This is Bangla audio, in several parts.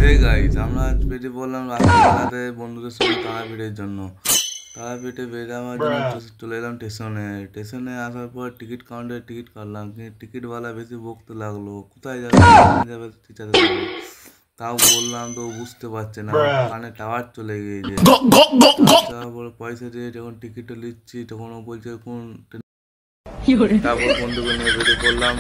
এই গাইস, আমরা আজ বেরিয়ে পড়লাম রাত্রিবেলাতে বন্ধুদের সঙ্গে তারাপীঠের জন্য। তারাপীঠে বেরিয়ে আমার জন্য চলে এলাম স্টেশনে। স্টেশনে আসার পর টিকিট কাউন্টারে টিকিট কাটলাম, কিন্তু টিকিটওয়ালা বেশি বকতে লাগলো, কোথায় যাবে যাবে টিচারে যাবে। তাও বললাম তো বুঝতে পারছে না, কানে টাওয়ার চলে গিয়েছে। তারপরে পয়সা দিয়ে যখন টিকিটটা নিচ্ছি তখন ও বলছে কোন। তারপর বন্ধুকে নিয়ে বেরিয়ে পড়লাম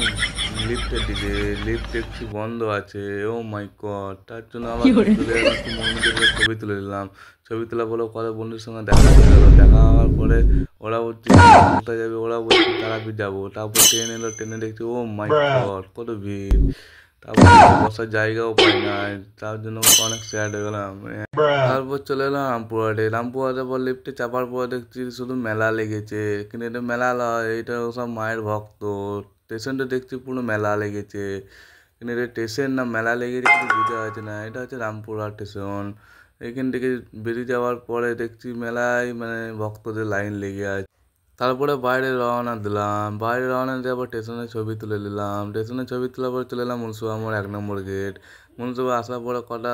লিফটের দিকে। লিফট দেখছি বন্ধ আছে। ও মাই গড! তার জন্য আবার চলে গেলাম একটু মন্দিরে, ছবি তুলে নিলাম। ছবি তোলা বলে কত বন্ধুর সঙ্গে দেখা হয়ে গেল। দেখা হওয়ার পরে ওরা বলছে কোথায় যাবে, ওরা বলছে তারাপীঠ যাবো। তারপর ট্রেন এলো, ট্রেনে দেখছি ও মাই গড কত ভিড়। তারপর বসার জায়গাও পাই না, তার জন্য অনেক স্যাড হয়ে গেলাম। তারপর চলে এলাম রামপুরহাটে। রামপুরহাটে পর লিফটে চাপার পর দেখছি শুধু মেলা লেগেছে, কিন্তু এটা মেলা নয়, এটা সব মায়ের ভক্ত। স্টেশনটা দেখছি পুরো মেলা লেগেছে, কিন্তু এটা স্টেশন না মেলা লেগেছে কিন্তু বোঝা যাচ্ছে না। এটা হচ্ছে রামপুরহাট স্টেশন। এখান থেকে বেরিয়ে যাওয়ার পরে দেখছি মেলায় ভক্তদের লাইন লেগে আছে। তারপরে বাইরে রওনা দিলাম। বাইরে রওনা দেওয়ার পর স্টেশনে ছবি তুলে নিলাম। স্টেশনে ছবি তোলার পর চলে এলাম মুন্সিপা মোড় 1 নম্বর গেট। মুন্সিপা আসার পরে কটা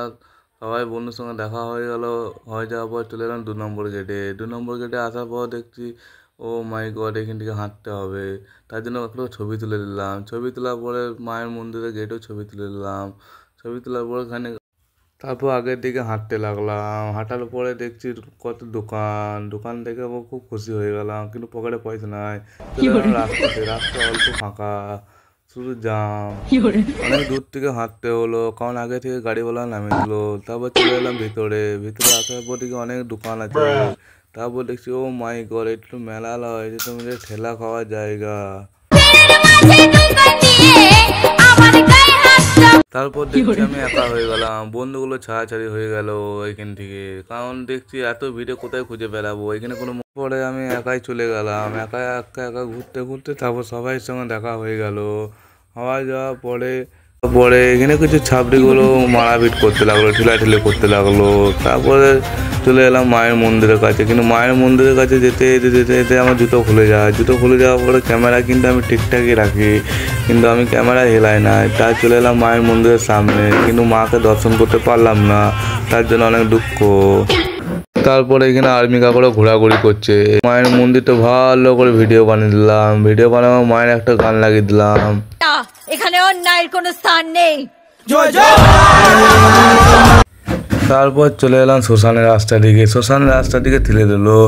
সবাই বন্ধুর সঙ্গে দেখা হয়ে গেল। হয়ে যাওয়ার পর চলে এলাম 2 নম্বর গেটে। 2 নম্বর গেটে আসার পর দেখছি ও মাই গড এখান থেকে হাঁটতে হবে। তার জন্য একটু ছবি তুলে নিলাম। ছবি তোলার পরে মায়ের মন্দিরের গেটেও ছবি তুলে নিলাম। ছবি তোলার পর এখানে তারপর আগের দিকে হাঁটতে লাগলাম। হাঁটার পরে দেখছি কত দোকান। দোকান দেখে আমার খুব খুশি হয়ে গেলাম, কিন্তু পকেটে পয়সা নাই। চলে গেলাম রাস্তাতে। রাস্তা অল্প ফাঁকা, শুধু জাম। অনেক দূর থেকে হাঁটতে হলো, কারণ আগে থেকে গাড়িওয়ালা নামে দিল। তারপর চলে এলাম ভিতরে। ভিতরে আসার পর দেখি অনেক দোকান আছে। তারপর দেখছি ও মাই গড একটু মেলা লয়, এটা তো ঠেলা খাওয়ার জায়গা। তারপর দেখছি আমি একা হয়ে গেলাম, বন্ধুগুলো ছাড়াছাড়ি হয়ে গেল এখান থেকে, কারণ দেখছি এত ভিড়ে কোথায় খুঁজে বেড়াবো, এখানে কোনো। পরে আমি একাই চলে গেলাম, একা একা একা ঘুরতে ঘুরতে। তারপর সবাই সঙ্গে দেখা হয়ে গেল। হওয়া যাওয়ার পরে পরে এখানে কিছু ছাবড়িগুলো মারাপিট করতে লাগলো, ঠেলাঠেলি করতে লাগলো। তারপরে চলে এলাম মায়ের মন্দিরের কাছে, কিন্তু মায়ের মন্দিরের কাছে যেতে যেতে যেতে যেতে আমার জুতো খুলে যায়। জুতো খুলে যাওয়ার পরে ক্যামেরা কিন্তু আমি ঠিকঠাকই রাখি, কিন্তু আমি ক্যামেরা হেলাই না। তাই চলে এলাম মায়ের মন্দিরের সামনে, কিন্তু মাকে দর্শন করতে পারলাম না, তার জন্য অনেক দুঃখ। তারপরে এখানে আর্মি কাকুরা ঘোরাঘুরি করছে। মায়ের মন্দিরটা ভালো করে ভিডিও বানিয়ে দিলাম। ভিডিও বানাবো, মায়ের একটা গান লাগিয়ে দিলাম। এখানে অন্যায়ের কোনো স্থান নেই। তারপর চলে এলাম শ্মশানের রাস্তা দিকে। শ্মশানের রাস্তা দিকে ঠেলে দিলো।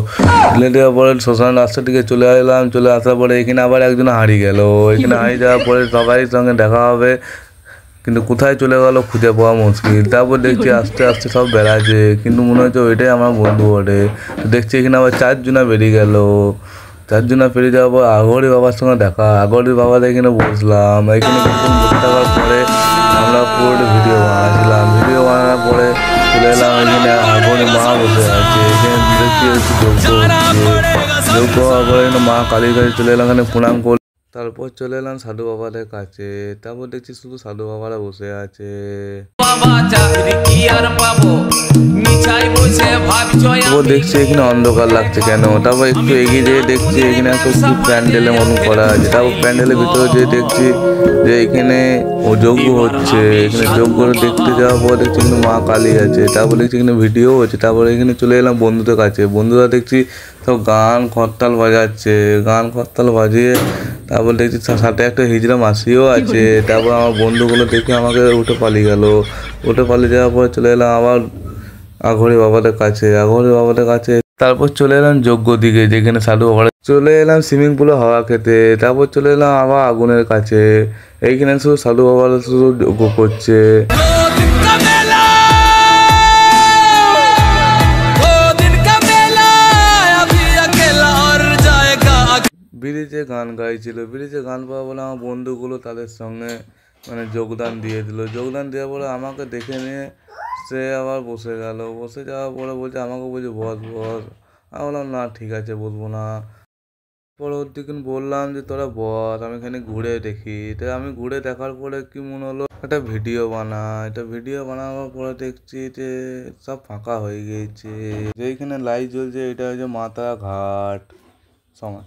ঠেলে দেওয়ার পরে শ্মশানের রাস্তা দিকে চলে এলাম। চলে আসার পরে এখানে আবার একজন হারিয়ে গেল। এখানে হারিয়ে যাওয়ার পরে সবাই সঙ্গে দেখা হবে, কিন্তু কোথায় চলে গেল খুঁজে পাওয়া মুশকিল। তারপর দেখছি আস্তে আস্তে সব বেড়াচ্ছে, কিন্তু মনে হচ্ছে ওইটাই আমার বন্ধু বটে। তো দেখছি এখানে আবার 4জনা বেরিয়ে গেল। 4জনা পেরিয়ে যাওয়ার পর আগরি বাবার সঙ্গে দেখা। আগরি বাবার এখানে বসলাম। এখানে বসে থাকার পরে আমরা পুরো ভিডিও বানাচ্ছিলাম। ভিডিও বানানোর পরে চলে এলাম এখানে আগরি মা বসে আছে। এখানে দেখছি যোগ্য হচ্ছে। যোগ্য হওয়ার পরে মা কালীর কাছে চলে এলাম, এখানে প্রণাম করলাম। তারপর চলে এলাম সাধু বাবাদের কাছে। তারপর দেখছি শুধু সাধু বাবারা বসে আছে। তারপর দেখছি এখানে অন্ধকার লাগছে কেন। তারপর একটু এগিয়ে যেয়ে দেখছি এখানে একটা কি প্যান্ডেলের মতন করা আছে। তারপর প্যান্ডেলের ভিতরে যেয়ে দেখছি যে এখানে যজ্ঞ হচ্ছে। এখানে যজ্ঞ দেখতে যাওয়ার পর দেখছি কিন্তু মা কালী আছে। তারপর দেখছি এখানে ভিডিও হচ্ছে। তারপরে এখানে চলে এলাম বন্ধুদের কাছে। বন্ধুরা দেখছি সব গান করতাল বাজাচ্ছে। গান করতাল বাজিয়ে তারপর দেখছি সাথে একটা হিজড়া মাসিও আছে। তারপর আমার বন্ধুগুলো দেখে আমাকে উঠে পালিয়ে গেল। উঠে পালিয়ে যাওয়ার পরে চলে এলাম আবার আঘরি বাবাদের কাছে। আঘরি বাবাদের কাছে তারপর চলে এলাম যজ্ঞ দিকে, যেখানে সাধু বাবারা। চলে এলাম সুইমিং পুলে হাওয়া খেতে। তারপর চলে এলাম আবার আগুনের কাছে। এইখানে শুধু সাধু বাবারা শুধু যজ্ঞ করছে। ব্রিজে গান গাইছিল। ব্রিজে গান পাওয়া বলে আমার বন্ধুগুলো তাদের সঙ্গে যোগদান দিয়ে দিল। যোগদান দেওয়ার পরে আমাকে দেখে নিয়ে সে আবার বসে গেল। বসে যাওয়ার পরে বলছে, আমাকে বলছে বস বস। আমি বললাম না ঠিক আছে বসবো না। পরবর্তী দিন বললাম যে তোরা বস, আমি এখানে ঘুরে দেখি। তাই আমি ঘুরে দেখার পরে কি মনে হলো, একটা ভিডিও বানাই। এটা ভিডিও বানানোর পরে দেখছি যে সব ফাঁকা হয়ে গিয়েছে। যেখানে লাইট জ্বলছে এটা হচ্ছে মাতা ঘাট সময়।